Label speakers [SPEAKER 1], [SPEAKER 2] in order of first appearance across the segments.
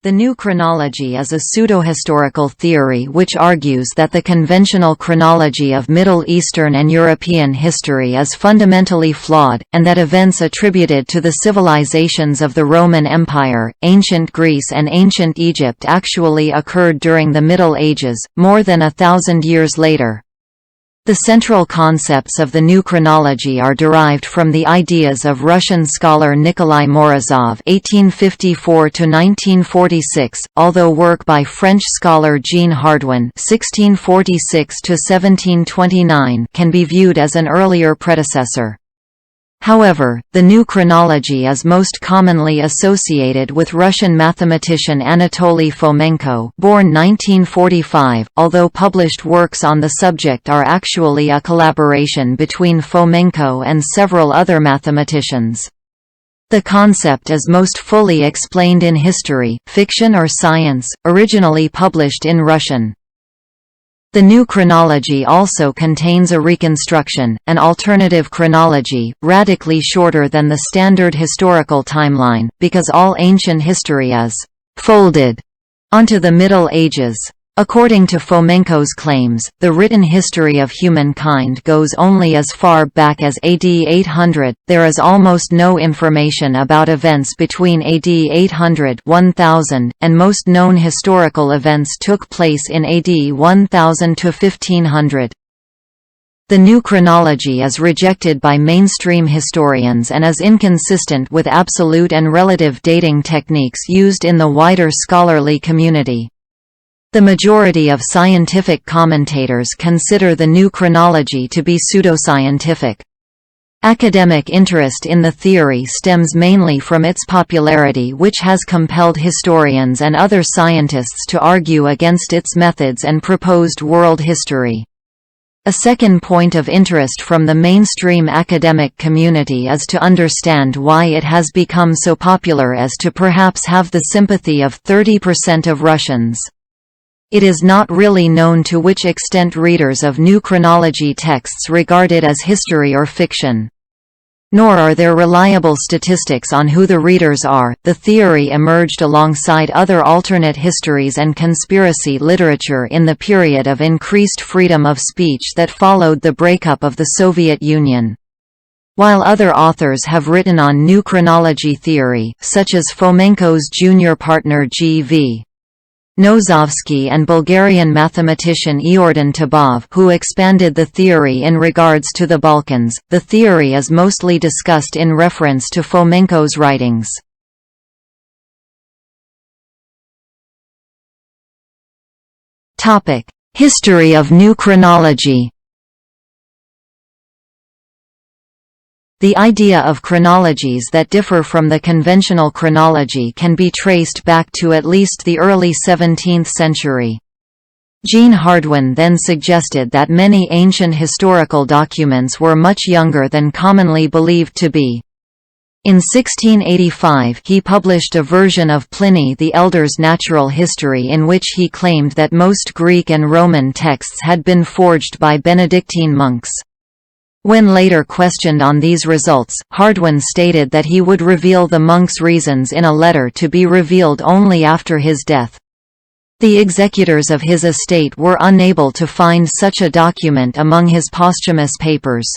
[SPEAKER 1] The new chronology is a pseudohistorical theory which argues that the conventional chronology of Middle Eastern and European history is fundamentally flawed, and that events attributed to the civilizations of the Roman Empire, ancient Greece and ancient Egypt actually occurred during the Middle Ages, more than 1,000 years later. The central concepts of the new chronology are derived from the ideas of Russian scholar Nikolai Morózov (1854–1946), although work by French scholar Jean Hardouin (1646–1729) can be viewed as an earlier predecessor. However, the new chronology is most commonly associated with Russian mathematician Anatoly Fomenko, born 1945, although published works on the subject are actually a collaboration between Fomenko and several other mathematicians. The concept is most fully explained in History, Fiction or Science, originally published in Russian. The new chronology also contains a reconstruction, an alternative chronology, radically shorter than the standard historical timeline, because all ancient history is «folded» onto the Middle Ages. According to Fomenko's claims, the written history of humankind goes only as far back as AD 800. There is almost no information about events between AD 800–1000, and most known historical events took place in AD 1000 to 1500. The new chronology is rejected by mainstream historians and is inconsistent with absolute and relative dating techniques used in the wider scholarly community. The majority of scientific commentators consider the new chronology to be pseudoscientific. Academic interest in the theory stems mainly from its popularity, which has compelled historians and other scientists to argue against its methods and proposed world history. A second point of interest from the mainstream academic community is to understand why it has become so popular as to perhaps have the sympathy of 30% of Russians. It is not really known to which extent readers of new chronology texts regard it as history or fiction. Nor are there reliable statistics on who the readers are. The theory emerged alongside other alternate histories and conspiracy literature in the period of increased freedom of speech that followed the breakup of the Soviet Union. While other authors have written on new chronology theory, such as Fomenko's junior partner G.V. Nosovsky and Bulgarian mathematician Eordan Tabov, who expanded the theory in regards to the Balkans, the theory is mostly discussed in reference to Fomenko's writings. History of new chronology. The idea of chronologies that differ from the conventional chronology can be traced back to at least the early 17th century. Jean Hardouin then suggested that many ancient historical documents were much younger than commonly believed to be. In 1685 he published a version of Pliny the Elder's Natural History in which he claimed that most Greek and Roman texts had been forged by Benedictine monks. When later questioned on these results, Hardouin stated that he would reveal the monks' reasons in a letter to be revealed only after his death. The executors of his estate were unable to find such a document among his posthumous papers.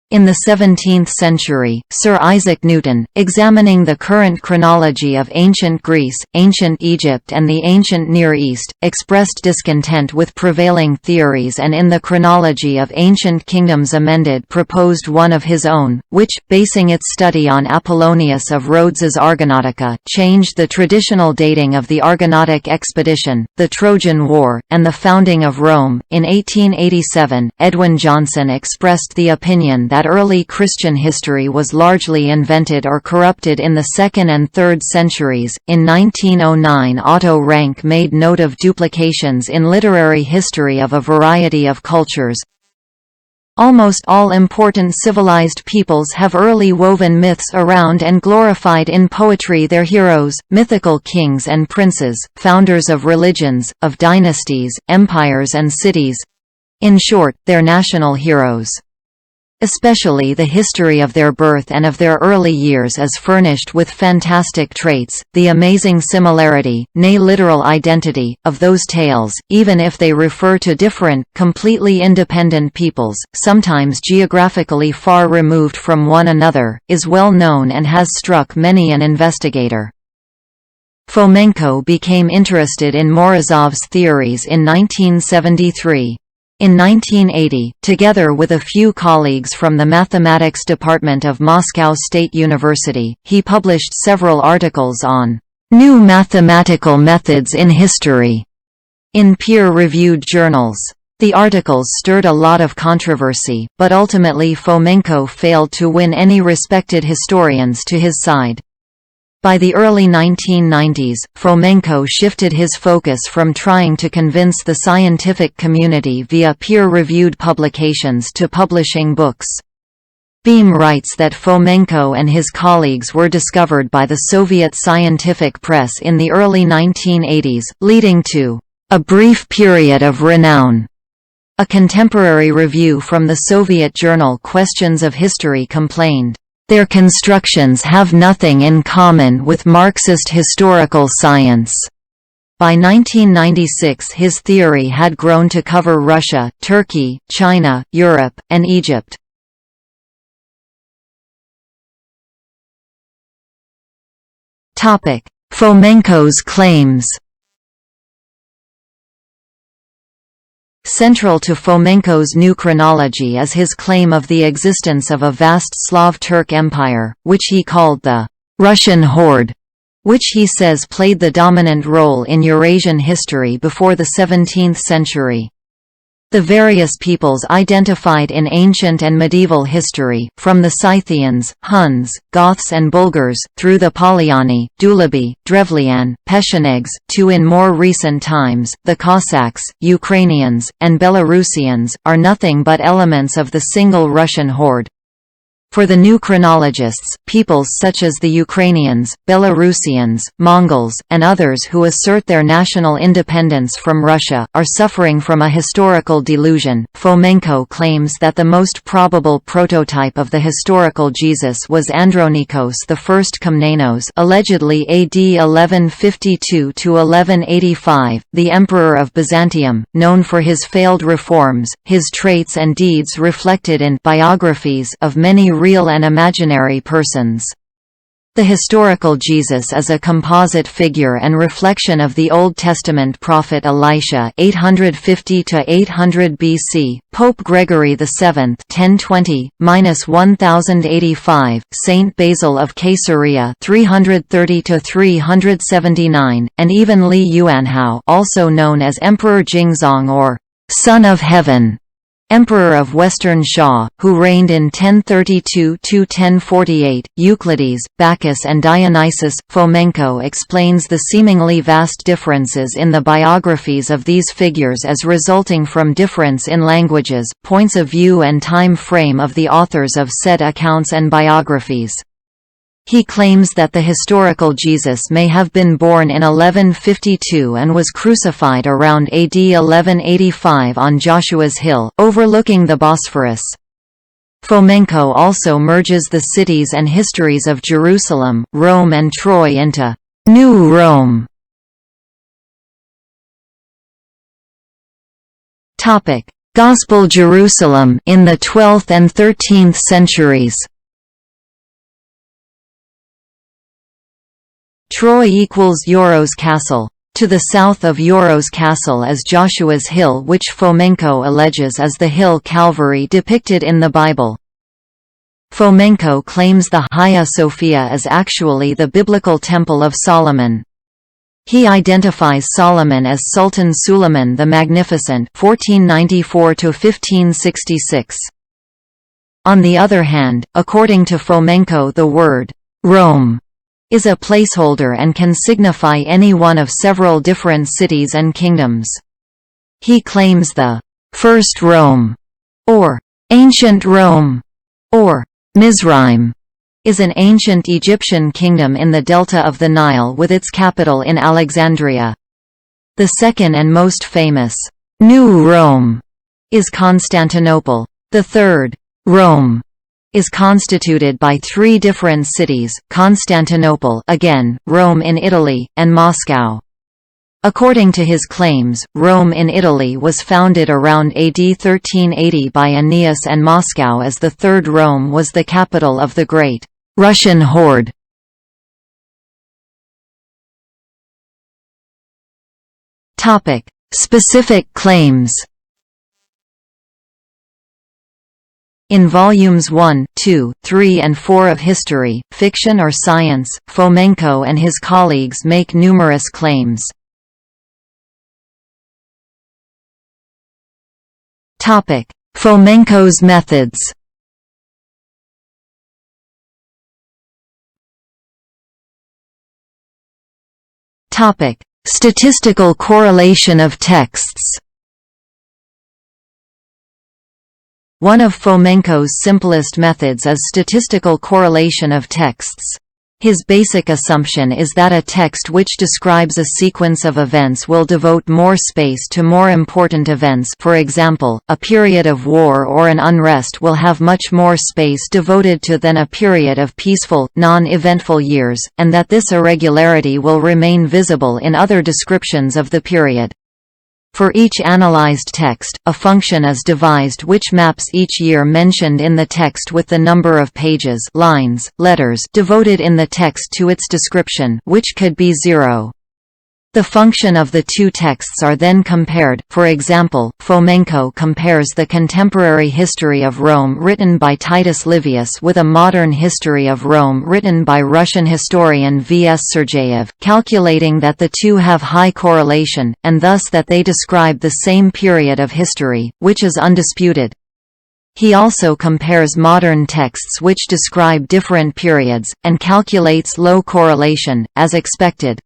[SPEAKER 1] In the 17th century, Sir Isaac Newton, examining the current chronology of ancient Greece, ancient Egypt and the ancient Near East, expressed discontent with prevailing theories and in the Chronology of Ancient Kingdoms Amended proposed one of his own, which, basing its study on Apollonius of Rhodes's Argonautica, changed the traditional dating of the Argonautic expedition, the Trojan War, and the founding of Rome. In 1887, Edwin Johnson expressed the opinion that early Christian history was largely invented or corrupted in the 2nd and 3rd centuries. In 1909, Otto Rank made note of duplications in literary history of a variety of cultures. Almost all important civilized peoples have early woven myths around and glorified in poetry their heroes, mythical kings and princes, founders of religions, of dynasties, empires and cities. In short, their national heroes. Especially the history of their birth and of their early years is furnished with fantastic traits, the amazing similarity, nay literal identity, of those tales, even if they refer to different, completely independent peoples, sometimes geographically far removed from one another, is well known and has struck many an investigator. Fomenko became interested in Morozov's theories in 1973. In 1980, together with a few colleagues from the mathematics department of Moscow State University, he published several articles on new mathematical methods in history in peer-reviewed journals. The articles stirred a lot of controversy, but ultimately Fomenko failed to win any respected historians to his side. By the early 1990s, Fomenko shifted his focus from trying to convince the scientific community via peer-reviewed publications to publishing books. Beam writes that Fomenko and his colleagues were discovered by the Soviet scientific press in the early 1980s, leading to a brief period of renown. A contemporary review from the Soviet journal Questions of History complained, "Their constructions have nothing in common with Marxist historical science." By 1996 his theory had grown to cover Russia, Turkey, China, Europe, and Egypt. Fomenko's claims. Central to Fomenko's new chronology is his claim of the existence of a vast Slav Turk empire, which he called the Russian Horde, which he says played the dominant role in Eurasian history before the 17th century. The various peoples identified in ancient and medieval history, from the Scythians, Huns, Goths and Bulgars, through the Polyani, Dulabi, Drevlian, Pechenegs, to in more recent times, the Cossacks, Ukrainians, and Belarusians, are nothing but elements of the single Russian horde. For the new chronologists, peoples such as the Ukrainians, Belarusians, Mongols, and others who assert their national independence from Russia, are suffering from a historical delusion. Fomenko claims that the most probable prototype of the historical Jesus was Andrónicos I Komnenos, allegedly AD 1152 to 1185, the emperor of Byzantium, known for his failed reforms, his traits and deeds reflected in biographies of many real and imaginary persons. The historical Jesus is a composite figure and reflection of the Old Testament prophet Elisha 850 to 800 BC, Pope Gregory VII 1020–1085, Saint Basil of Caesarea 330 to 379, and even Li Yuanhao, also known as Emperor Jingzong or Son of Heaven, Emperor of Western Xia, who reigned in 1032–1048, Euclides, Bacchus and Dionysius. Fomenko explains the seemingly vast differences in the biographies of these figures as resulting from difference in languages, points of view and time frame of the authors of said accounts and biographies. He claims that the historical Jesus may have been born in 1152 and was crucified around AD 1185 on Joshua's Hill, overlooking the Bosphorus. Fomenko also merges the cities and histories of Jerusalem, Rome and Troy into New Rome. Gospel Jerusalem in the 12th and 13th centuries. Troy equals Yoros Castle. To the south of Yoros Castle is Joshua's Hill, which Fomenko alleges is the hill Calvary depicted in the Bible. Fomenko claims the Hagia Sophia is actually the biblical Temple of Solomon. He identifies Solomon as Sultan Suleiman the Magnificent 1494–1566. On the other hand, according to Fomenko, the word Rome is a placeholder and can signify any one of several different cities and kingdoms. He claims the First Rome, or Ancient Rome, or Mizraim, is an ancient Egyptian kingdom in the delta of the Nile with its capital in Alexandria. The second and most famous, New Rome, is Constantinople. The third, Rome is constituted by three different cities: Constantinople, again, Rome in Italy, and Moscow. According to his claims, Rome in Italy was founded around AD 1380 by Aeneas, and Moscow as the Third Rome was the capital of the Great Russian Horde. Specific claims. In volumes 1, 2, 3 and 4 of History, Fiction or Science, Fomenko and his colleagues make numerous claims. Fomenko's methods. Statistical correlation of texts. One of Fomenko's simplest methods is statistical correlation of texts. His basic assumption is that a text which describes a sequence of events will devote more space to more important events. For example, a period of war or an unrest will have much more space devoted to than a period of peaceful, non-eventful years, and that this irregularity will remain visible in other descriptions of the period. For each analyzed text, a function is devised which maps each year mentioned in the text with the number of pages, lines, letters devoted in the text to its description, which could be 0. The function of the two texts are then compared. For example, Fomenko compares the contemporary history of Rome written by Titus Livius with a modern history of Rome written by Russian historian V.S. Sergeyev, calculating that the two have high correlation, and thus that they describe the same period of history, which is undisputed. He also compares modern texts which describe different periods, and calculates low correlation, as expected.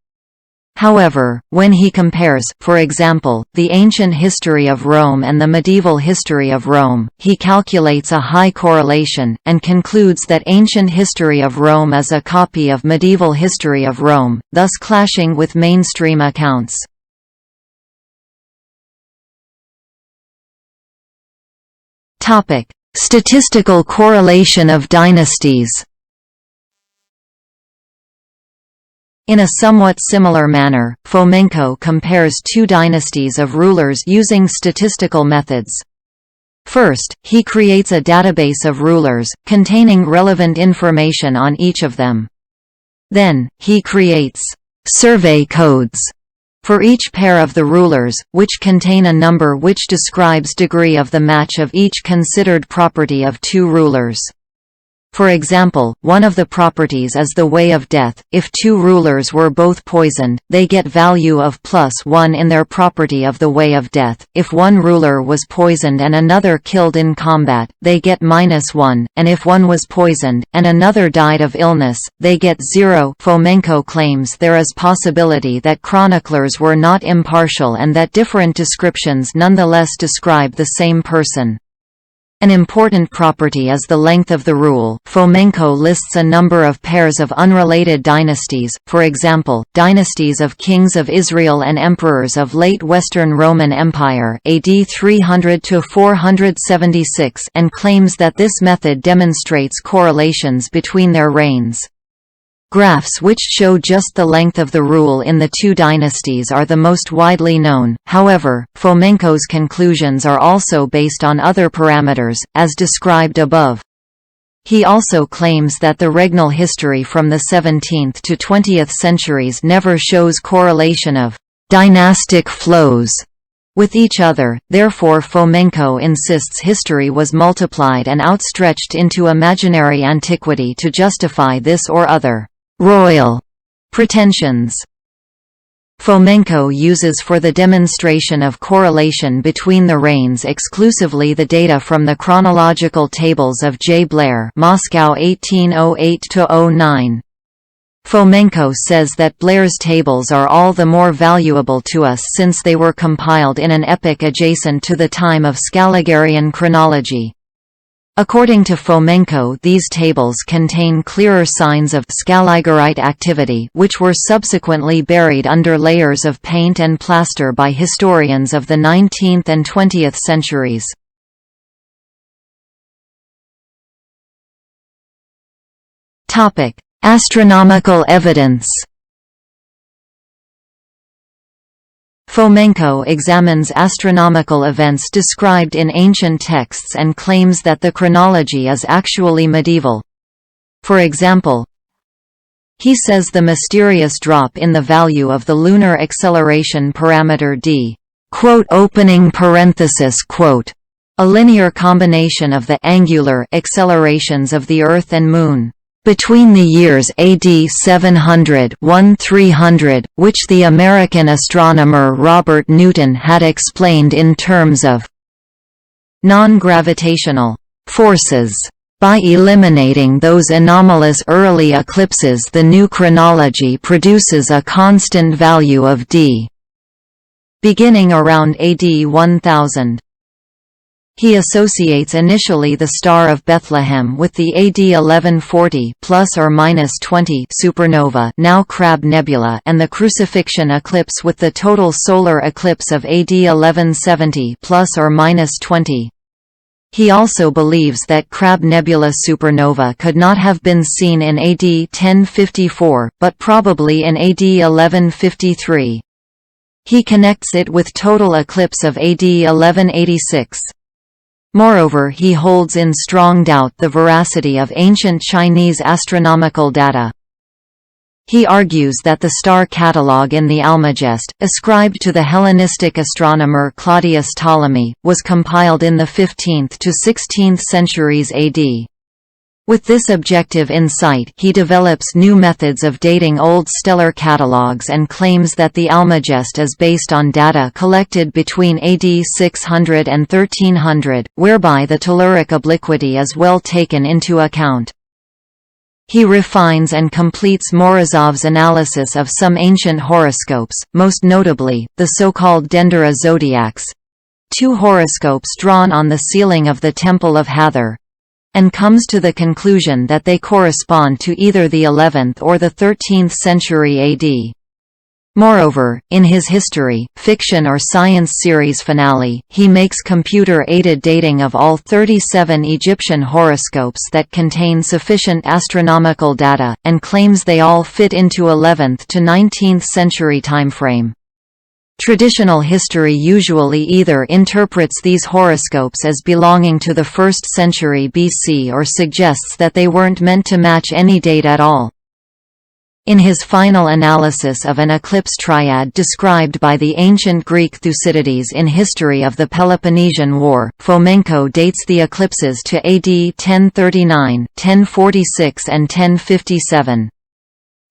[SPEAKER 1] However, when he compares, for example, the ancient history of Rome and the medieval history of Rome, he calculates a high correlation, and concludes that ancient history of Rome is a copy of medieval history of Rome, thus clashing with mainstream accounts. Statistical correlation of dynasties. In a somewhat similar manner, Fomenko compares two dynasties of rulers using statistical methods. First, he creates a database of rulers, containing relevant information on each of them. Then, he creates survey codes for each pair of the rulers, which contain a number which describes degree of the match of each considered property of two rulers. For example, one of the properties is the way of death. If two rulers were both poisoned, they get value of +1 in their property of the way of death. If one ruler was poisoned and another killed in combat, they get -1, and if one was poisoned, and another died of illness, they get 0. Fomenko claims there is possibility that chroniclers were not impartial and that different descriptions nonetheless describe the same person. An important property is the length of the rule. Fomenko lists a number of pairs of unrelated dynasties, for example, dynasties of kings of Israel and emperors of late Western Roman Empire AD 300 to 476, and claims that this method demonstrates correlations between their reigns. Graphs which show just the length of the rule in the two dynasties are the most widely known. However, Fomenko's conclusions are also based on other parameters, as described above. He also claims that the regnal history from the 17th to 20th centuries never shows correlation of dynastic flows with each other. Therefore, Fomenko insists history was multiplied and outstretched into imaginary antiquity to justify this or other royal pretensions. Fomenko uses for the demonstration of correlation between the reigns exclusively the data from the chronological tables of J. Blair, Moscow 1808–09. Fomenko says that Blair's tables are all the more valuable to us since they were compiled in an epoch adjacent to the time of Scaligerian chronology. According to Fomenko, these tables contain clearer signs of Scaligerite activity, which were subsequently buried under layers of paint and plaster by historians of the 19th and 20th centuries. Astronomical evidence. Fomenko examines astronomical events described in ancient texts and claims that the chronology is actually medieval. For example, he says the mysterious drop in the value of the lunar acceleration parameter d, a linear combination of the angular accelerations of the Earth and Moon, between the years AD 700–1300, which the American astronomer Robert Newton had explained in terms of non-gravitational forces. By eliminating those anomalous early eclipses, the new chronology produces a constant value of d, beginning around AD 1000. He associates initially the Star of Bethlehem with the AD 1140 ±20 supernova, now Crab Nebula, and the Crucifixion eclipse with the total solar eclipse of AD 1170 ±20. He also believes that Crab Nebula supernova could not have been seen in AD 1054, but probably in AD 1153. He connects it with total eclipse of AD 1186. Moreover, he holds in strong doubt the veracity of ancient Chinese astronomical data. He argues that the star catalogue in the Almagest, ascribed to the Hellenistic astronomer Claudius Ptolemy, was compiled in the 15th to 16th centuries AD. With this objective insight, he develops new methods of dating old stellar catalogues and claims that the Almagest is based on data collected between AD 600 and 1300, whereby the telluric obliquity is well taken into account. He refines and completes Morozov's analysis of some ancient horoscopes, most notably, the so-called Dendera zodiacs, two horoscopes drawn on the ceiling of the Temple of Hathor, and comes to the conclusion that they correspond to either the 11th or the 13th century AD. Moreover, in his history, fiction or science series finale, he makes computer-aided dating of all 37 Egyptian horoscopes that contain sufficient astronomical data, and claims they all fit into 11th to 19th century timeframe. Traditional history usually either interprets these horoscopes as belonging to the 1st century BC or suggests that they weren't meant to match any date at all. In his final analysis of an eclipse triad described by the ancient Greek Thucydides in History of the Peloponnesian War, Fomenko dates the eclipses to AD 1039, 1046 and 1057.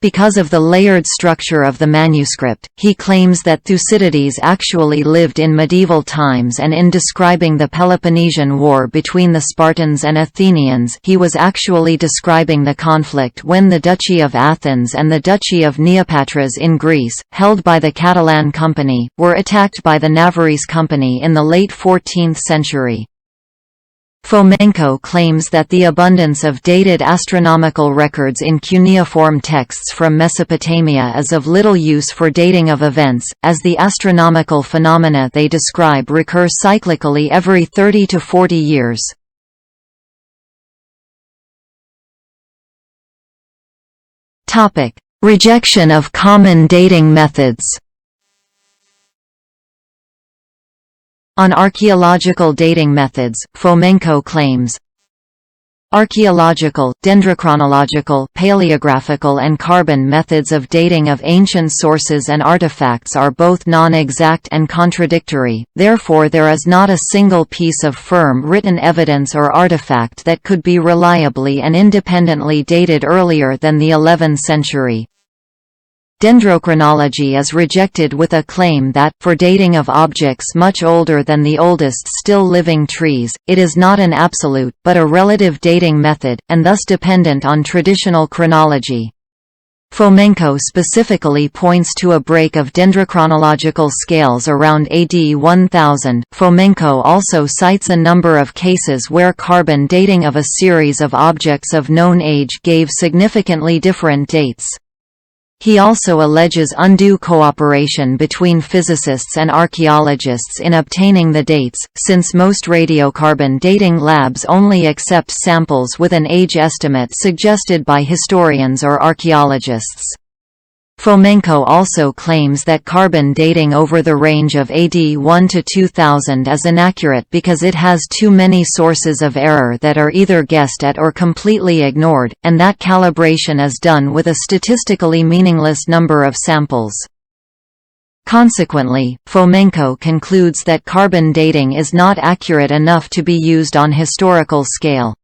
[SPEAKER 1] Because of the layered structure of the manuscript, he claims that Thucydides actually lived in medieval times, and in describing the Peloponnesian War between the Spartans and Athenians, he was actually describing the conflict when the Duchy of Athens and the Duchy of Neopatras in Greece, held by the Catalan Company, were attacked by the Navarrese Company in the late 14th century. Fomenko claims that the abundance of dated astronomical records in cuneiform texts from Mesopotamia is of little use for dating of events, as the astronomical phenomena they describe recur cyclically every 30 to 40 years. Rejection of common dating methods. On archaeological dating methods, Fomenko claims archaeological, dendrochronological, paleographical and carbon methods of dating of ancient sources and artifacts are both non-exact and contradictory, therefore there is not a single piece of firm written evidence or artifact that could be reliably and independently dated earlier than the 11th century. Dendrochronology is rejected with a claim that, for dating of objects much older than the oldest still living trees, it is not an absolute, but a relative dating method, and thus dependent on traditional chronology. Fomenko specifically points to a break of dendrochronological scales around AD 1000. Fomenko also cites a number of cases where carbon dating of a series of objects of known age gave significantly different dates. He also alleges undue cooperation between physicists and archaeologists in obtaining the dates, since most radiocarbon dating labs only accept samples with an age estimate suggested by historians or archaeologists. Fomenko also claims that carbon dating over the range of AD 1 to 2000 is inaccurate because it has too many sources of error that are either guessed at or completely ignored, and that calibration is done with a statistically meaningless number of samples. Consequently, Fomenko concludes that carbon dating is not accurate enough to be used on historical scale.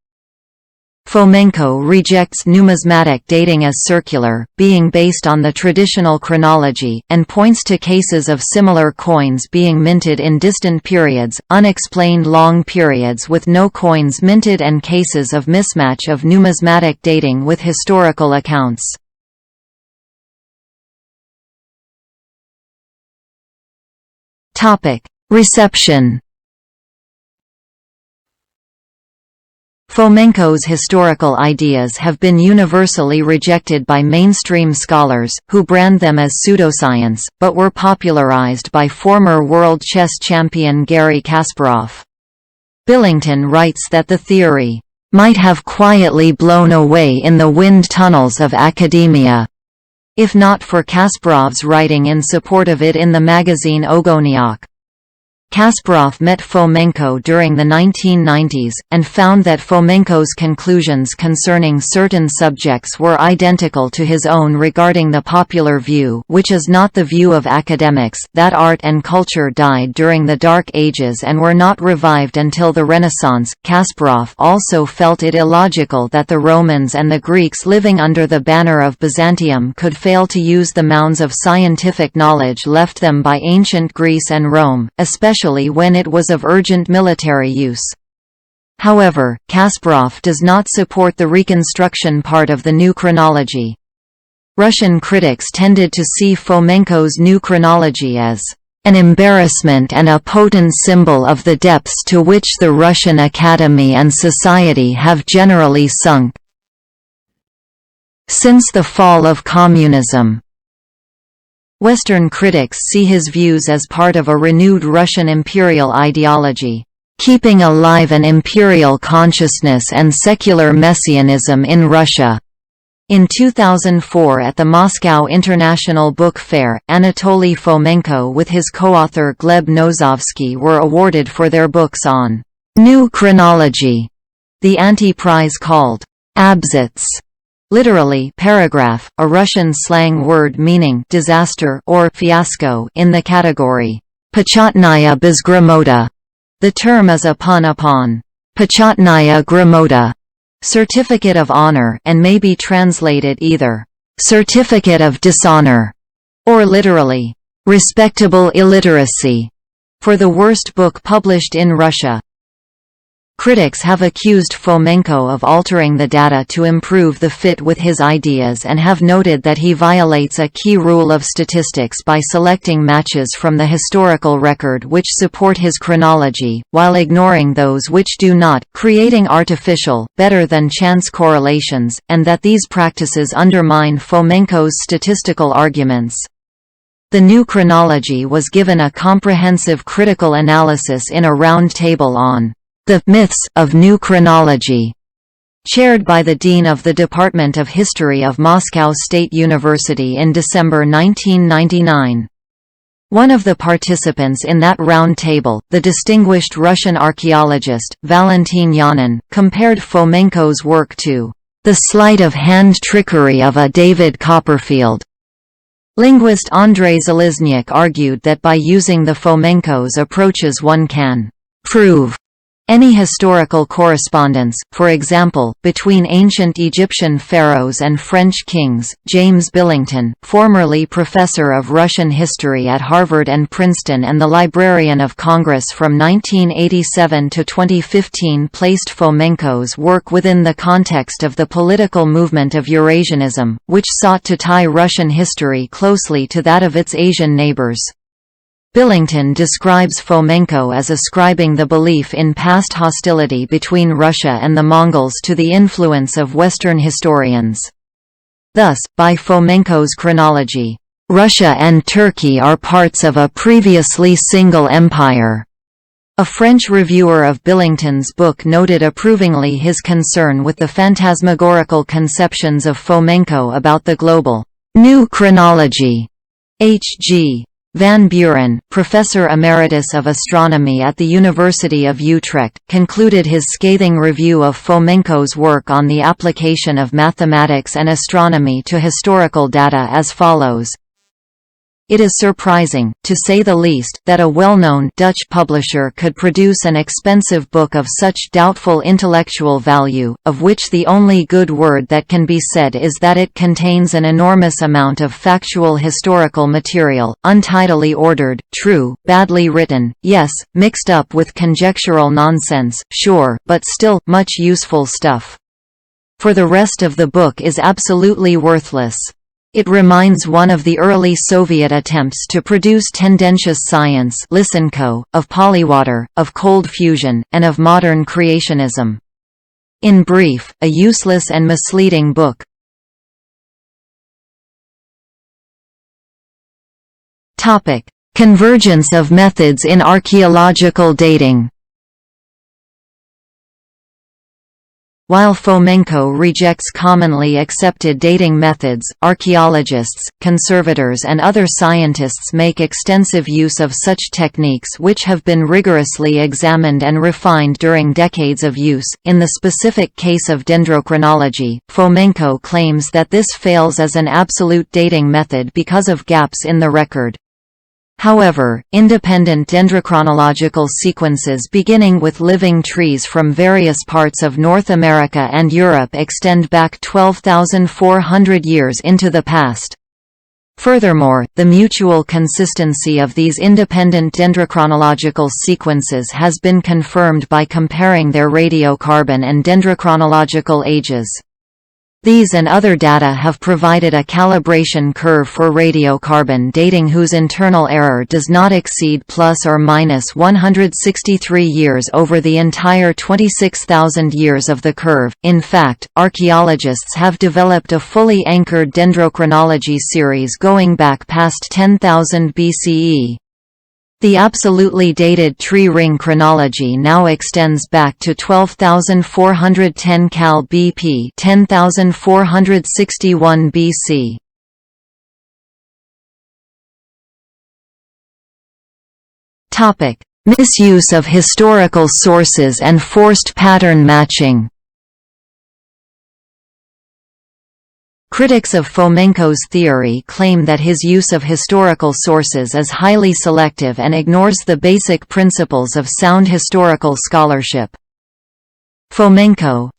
[SPEAKER 1] Fomenko rejects numismatic dating as circular, being based on the traditional chronology, and points to cases of similar coins being minted in distant periods, unexplained long periods with no coins minted, and cases of mismatch of numismatic dating with historical accounts. Reception. Fomenko's historical ideas have been universally rejected by mainstream scholars, who brand them as pseudoscience, but were popularized by former world chess champion Garry Kasparov. Billington writes that the theory might have quietly blown away in the wind tunnels of academia, if not for Kasparov's writing in support of it in the magazine Ogoniok. Kasparov met Fomenko during the 1990s, and found that Fomenko's conclusions concerning certain subjects were identical to his own regarding the popular view, which is not the view of academics, that art and culture died during the Dark Ages and were not revived until the Renaissance. Kasparov also felt it illogical that the Romans and the Greeks living under the banner of Byzantium could fail to use the mounds of scientific knowledge left them by ancient Greece and Rome, especially when it was of urgent military use. However, Kasparov does not support the reconstruction part of the new chronology. Russian critics tended to see Fomenko's new chronology as an embarrassment and a potent symbol of the depths to which the Russian Academy and society have generally sunk since the fall of communism. Western critics see his views as part of a renewed Russian imperial ideology, keeping alive an imperial consciousness and secular messianism in Russia. In 2004 at the Moscow International Book Fair, Anatoly Fomenko with his co-author Gleb Nosovsky were awarded for their books on New Chronology, the anti-prize called abzats, literally paragraph, a Russian slang word meaning disaster or fiasco, in the category Pachatnaya Bezgramota. The term is a pun upon Pachatnaya Gramota, certificate of honor, and may be translated either certificate of dishonor or literally respectable illiteracy, for the worst book published in Russia. Critics have accused Fomenko of altering the data to improve the fit with his ideas and have noted that he violates a key rule of statistics by selecting matches from the historical record which support his chronology, while ignoring those which do not, creating artificial, better-than-chance correlations, and that these practices undermine Fomenko's statistical arguments. The new chronology was given a comprehensive critical analysis in a round table on the myths of new chronology, chaired by the Dean of the Department of History of Moscow State University in December 1999. One of the participants in that round table, the distinguished Russian archaeologist, Valentin Yanin, compared Fomenko's work to the sleight of hand trickery of a David Copperfield. Linguist Andrei Zalesnyuk argued that by using the Fomenko's approaches one can prove any historical correspondence, for example, between ancient Egyptian pharaohs and French kings. James Billington, formerly professor of Russian history at Harvard and Princeton and the Librarian of Congress from 1987 to 2015, placed Fomenko's work within the context of the political movement of Eurasianism, which sought to tie Russian history closely to that of its Asian neighbors. Billington describes Fomenko as ascribing the belief in past hostility between Russia and the Mongols to the influence of Western historians. Thus, by Fomenko's chronology, Russia and Turkey are parts of a previously single empire. A French reviewer of Billington's book noted approvingly his concern with the phantasmagorical conceptions of Fomenko about the global new chronology. H.G. Van Buren, professor emeritus of astronomy at the University of Utrecht, concluded his scathing review of Fomenko's work on the application of mathematics and astronomy to historical data as follows. It is surprising, to say the least, that a well-known Dutch publisher could produce an expensive book of such doubtful intellectual value, of which the only good word that can be said is that it contains an enormous amount of factual historical material, untidily ordered, true, badly written, yes, mixed up with conjectural nonsense, sure, but still, much useful stuff. For the rest of the book is absolutely worthless. It reminds one of the early Soviet attempts to produce tendentious science Lysenko, of polywater, of cold fusion, and of modern creationism. In brief, a useless and misleading book. Convergence of methods in archaeological dating. While Fomenko rejects commonly accepted dating methods, archaeologists, conservators and other scientists make extensive use of such techniques which have been rigorously examined and refined during decades of use. In the specific case of dendrochronology, Fomenko claims that this fails as an absolute dating method because of gaps in the record. However, independent dendrochronological sequences beginning with living trees from various parts of North America and Europe extend back 12,400 years into the past. Furthermore, the mutual consistency of these independent dendrochronological sequences has been confirmed by comparing their radiocarbon and dendrochronological ages. These and other data have provided a calibration curve for radiocarbon dating whose internal error does not exceed plus or minus 163 years over the entire 26,000 years of the curve. In fact, archaeologists have developed a fully anchored dendrochronology series going back past 10,000 BCE. The absolutely dated tree ring chronology now extends back to 12,410 Cal BP, 10,461 BC. Topic: Misuse of historical sources and forced pattern matching. Critics of Fomenko's theory claim that his use of historical sources is highly selective and ignores the basic principles of sound historical scholarship. Fomenko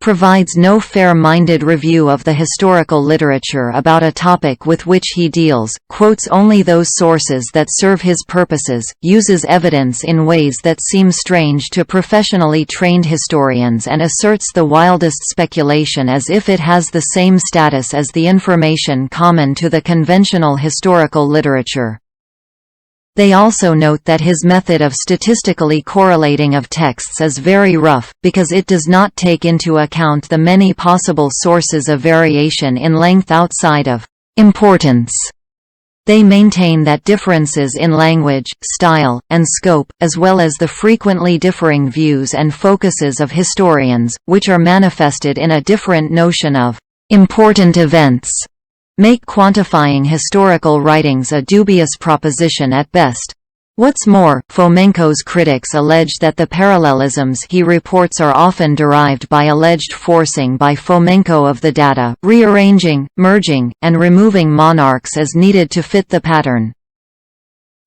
[SPEAKER 1] provides no fair-minded review of the historical literature about a topic with which he deals, quotes only those sources that serve his purposes, uses evidence in ways that seem strange to professionally trained historians and asserts the wildest speculation as if it has the same status as the information common to the conventional historical literature. They also note that his method of statistically correlating of texts is very rough, because it does not take into account the many possible sources of variation in length outside of importance. They maintain that differences in language, style, and scope, as well as the frequently differing views and focuses of historians, which are manifested in a different notion of important events, make quantifying historical writings a dubious proposition at best. What's more, Fomenko's critics allege that the parallelisms he reports are often derived by alleged forcing by Fomenko of the data, rearranging, merging, and removing monarchs as needed to fit the pattern.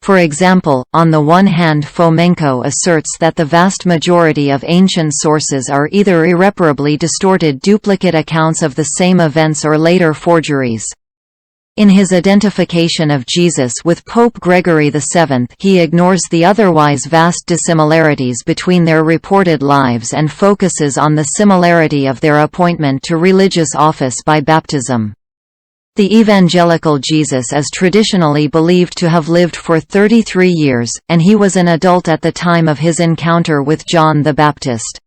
[SPEAKER 1] For example, on the one hand Fomenko asserts that the vast majority of ancient sources are either irreparably distorted duplicate accounts of the same events or later forgeries. In his identification of Jesus with Pope Gregory VII, he ignores the otherwise vast dissimilarities between their reported lives and focuses on the similarity of their appointment to religious office by baptism. The evangelical Jesus is traditionally believed to have lived for 33 years, and he was an adult at the time of his encounter with John the Baptist.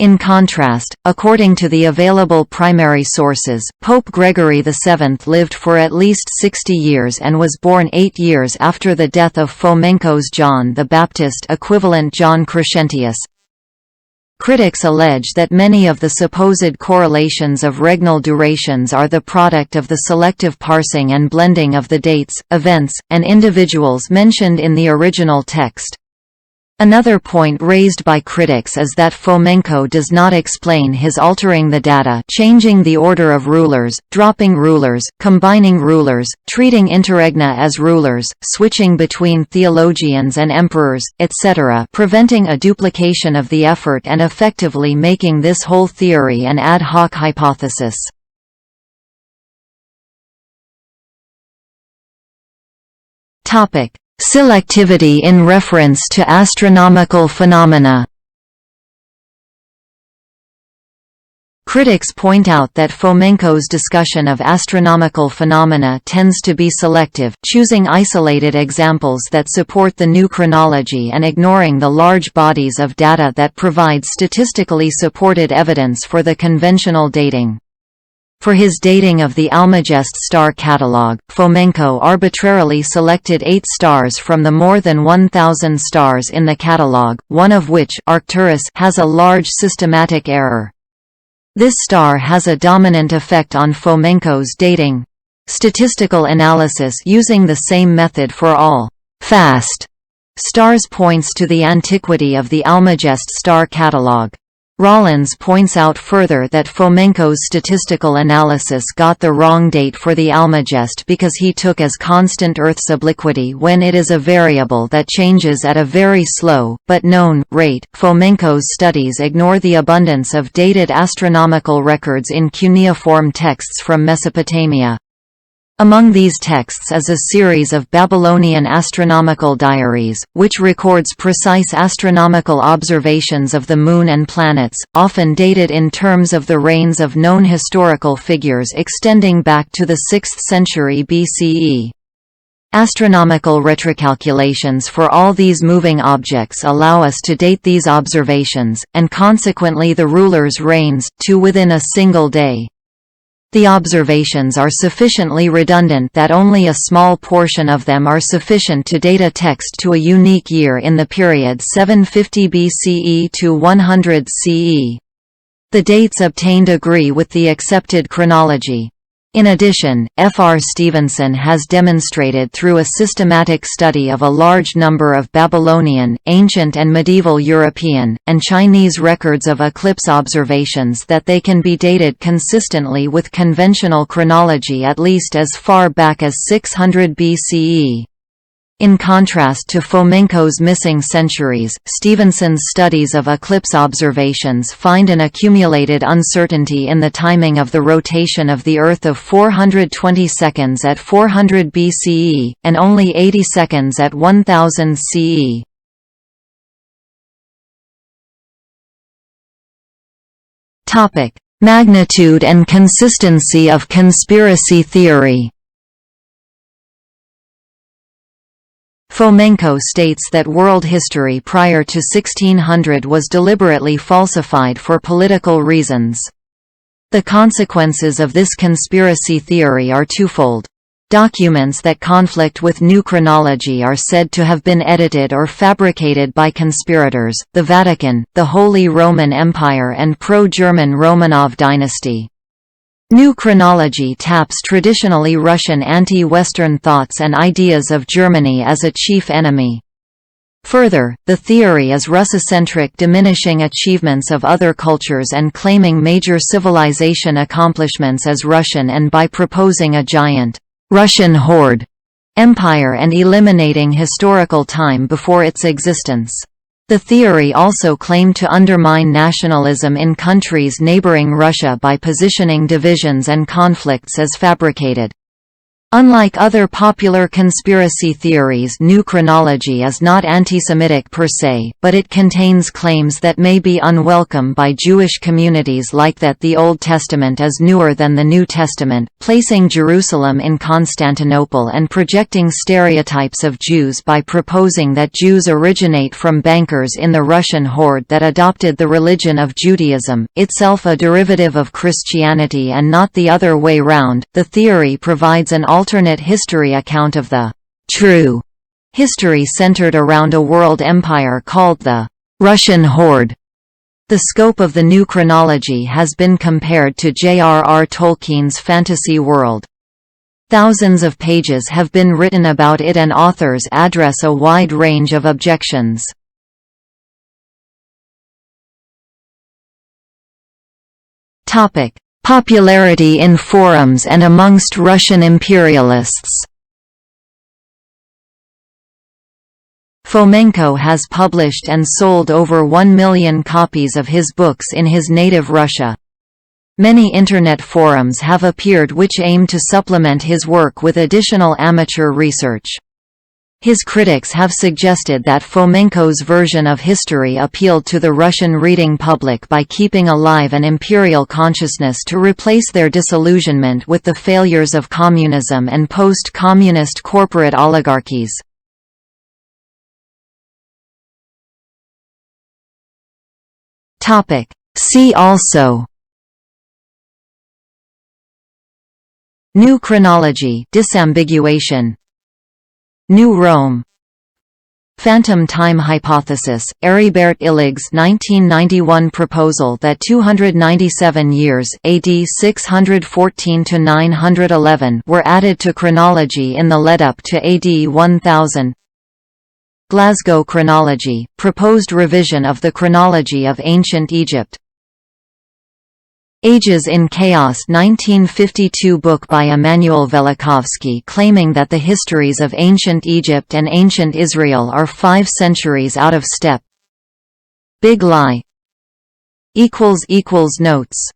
[SPEAKER 1] In contrast, according to the available primary sources, Pope Gregory VII lived for at least 60 years and was born 8 years after the death of Fomenko's John the Baptist equivalent John Crescentius. Critics allege that many of the supposed correlations of regnal durations are the product of the selective parsing and blending of the dates, events, and individuals mentioned in the original text. Another point raised by critics is that Fomenko does not explain his altering the data, changing the order of rulers, dropping rulers, combining rulers, treating interregna as rulers, switching between theologians and emperors, etc., preventing a duplication of the effort and effectively making this whole theory an ad hoc hypothesis. Selectivity in reference to astronomical phenomena. Critics point out that Fomenko's discussion of astronomical phenomena tends to be selective, choosing isolated examples that support the new chronology and ignoring the large bodies of data that provide statistically supported evidence for the conventional dating. For his dating of the Almagest star catalogue, Fomenko arbitrarily selected 8 stars from the more than 1,000 stars in the catalogue, one of which, Arcturus, has a large systematic error. This star has a dominant effect on Fomenko's dating. Statistical analysis using the same method for all fast stars points to the antiquity of the Almagest star catalogue. Rollins points out further that Fomenko's statistical analysis got the wrong date for the Almagest because he took as constant Earth's obliquity when it is a variable that changes at a very slow, but known, rate. Fomenko's studies ignore the abundance of dated astronomical records in cuneiform texts from Mesopotamia. Among these texts is a series of Babylonian astronomical diaries, which records precise astronomical observations of the Moon and planets, often dated in terms of the reigns of known historical figures extending back to the 6th century BCE. Astronomical retrocalculations for all these moving objects allow us to date these observations, and consequently the rulers' reigns, to within a single day. The observations are sufficiently redundant that only a small portion of them are sufficient to date a text to a unique year in the period 750 BCE to 100 CE. The dates obtained agree with the accepted chronology. In addition, Fr. Stevenson has demonstrated through a systematic study of a large number of Babylonian, ancient and medieval European, and Chinese records of eclipse observations that they can be dated consistently with conventional chronology at least as far back as 600 BCE. In contrast to Fomenko's missing centuries, Stevenson's studies of eclipse observations find an accumulated uncertainty in the timing of the rotation of the Earth of 420 seconds at 400 BCE, and only 80 seconds at 1000 CE. Magnitude and consistency of conspiracy theory. Fomenko states that world history prior to 1600 was deliberately falsified for political reasons. The consequences of this conspiracy theory are twofold. Documents that conflict with new chronology are said to have been edited or fabricated by conspirators, the Vatican, the Holy Roman Empire and pro-German Romanov dynasty. New chronology taps traditionally Russian anti-Western thoughts and ideas of Germany as a chief enemy. Further, the theory is Russocentric, diminishing achievements of other cultures and claiming major civilization accomplishments as Russian, and by proposing a giant Russian horde empire and eliminating historical time before its existence. The theory also claimed to undermine nationalism in countries neighboring Russia by positioning divisions and conflicts as fabricated. Unlike other popular conspiracy theories, New Chronology is not anti-Semitic per se, but it contains claims that may be unwelcome by Jewish communities, like that the Old Testament is newer than the New Testament, placing Jerusalem in Constantinople, and projecting stereotypes of Jews by proposing that Jews originate from bankers in the Russian horde that adopted the religion of Judaism, itself a derivative of Christianity and not the other way round. The theory provides an alternate history account of the true history centered around a world empire called the Russian Horde. The scope of the New Chronology has been compared to J.R.R. Tolkien's fantasy world. Thousands of pages have been written about it, and authors address a wide range of objections. Popularity in forums and amongst Russian imperialists. Fomenko has published and sold over 1 million copies of his books in his native Russia. Many Internet forums have appeared which aim to supplement his work with additional amateur research. His critics have suggested that Fomenko's version of history appealed to the Russian reading public by keeping alive an imperial consciousness to replace their disillusionment with the failures of communism and post-communist corporate oligarchies. See also: New Chronology, disambiguation; New Rome; Phantom time hypothesis. Aribert Illig's 1991 proposal that 297 years AD 614 to 911 were added to chronology in the lead-up to AD 1000. Glasgow Chronology, proposed revision of the chronology of ancient Egypt. Ages in Chaos 1952 book by Emanuel Velikovsky claiming that the histories of ancient Egypt and ancient Israel are 5 centuries out of step. Big Lie. Notes